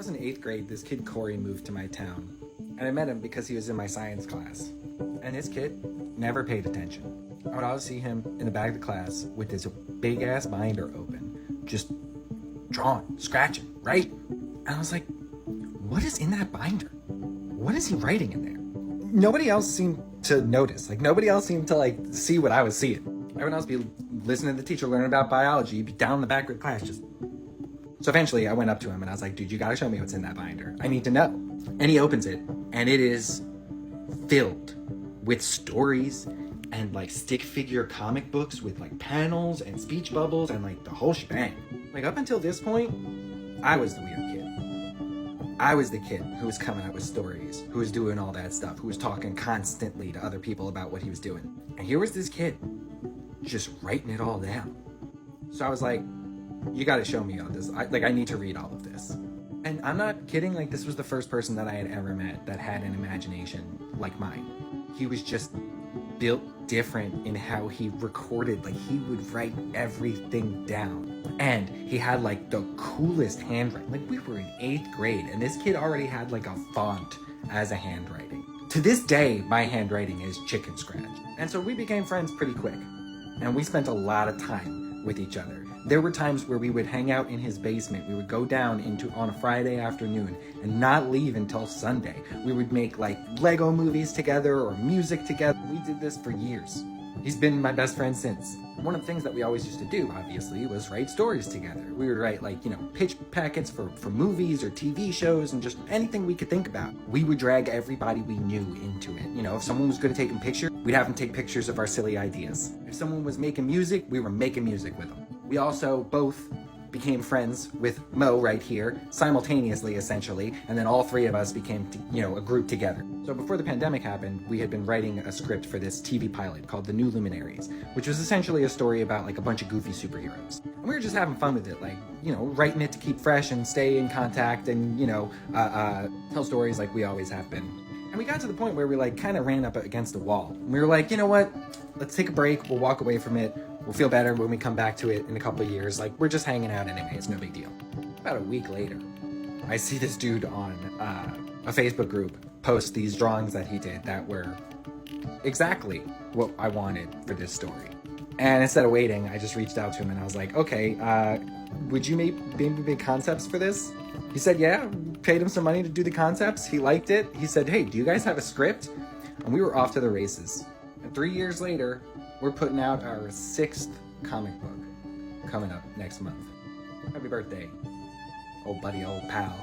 was in 8th grade, this kid Corey moved to my town, and I met him because he was in my science class. And this kid never paid attention. I would always see him in the back of the class with this big ass binder open, just drawing, scratching, right? And I was like, what is in that binder? What is he writing in there? Nobody else seemed to notice. Like, nobody else seemed to, like, see what I was seeing. Everyone else be listening to the teacher, learning about biology, be down in the back of the class, just... So eventually I went up to him and I was like, dude, you gotta show me what's in that binder. I need to know. And he opens it, and it is filled with stories and, like, stick figure comic books with, like, panels and speech bubbles and, like, the whole shebang. Like, up until this point, I was the weird kid. I was the kid who was coming up with stories, who was doing all that stuff, who was talking constantly to other people about what he was doing. And here was this kid just writing it all down. So I was like, you gotta show me all this. I need to read all of this. And I'm not kidding, like, this was the first person that I had ever met that had an imagination like mine. He was just built different in how he recorded. Like, he would write everything down. And he had, like, the coolest handwriting. Like, we were in 8th grade, and this kid already had, like, a font as a handwriting. To this day, my handwriting is chicken scratch. And so we became friends pretty quick. And we spent a lot of time with each other. There were times where we would hang out in his basement. We would go down on a Friday afternoon and not leave until Sunday. We would make, like, Lego movies together or music together. We did this for years. He's been my best friend since. One of the things that we always used to do, obviously, was write stories together. We would write, like, pitch packets for movies or TV shows and just anything we could think about. We would drag everybody we knew into it. If someone was good at taking pictures, we'd have them take pictures of our silly ideas. If someone was making music, we were making music with them. We also both became friends with Mo right here, simultaneously, essentially, and then all three of us became, a group together. So before the pandemic happened, we had been writing a script for this TV pilot called The New Luminaries, which was essentially a story about, like, a bunch of goofy superheroes. And we were just having fun with it, like, writing it to keep fresh and stay in contact and, tell stories like we always have been. And we got to the point where we, like, kind of ran up against a wall. And we were like, you know what? Let's take a break. We'll walk away from it. We'll feel better when we come back to it in a couple of years. Like, we're just hanging out anyway. It's no big deal. About a week later, I see this dude on a Facebook group post these drawings that he did that were exactly what I wanted for this story. And instead of waiting, I just reached out to him and I was like, okay, would you maybe make concepts for this? He said, yeah, paid him some money to do the concepts. He liked it. He said, hey, do you guys have a script? And we were off to the races. And 3 years later, we're putting out our 6th comic book coming up next month. Happy birthday, old buddy, old pal.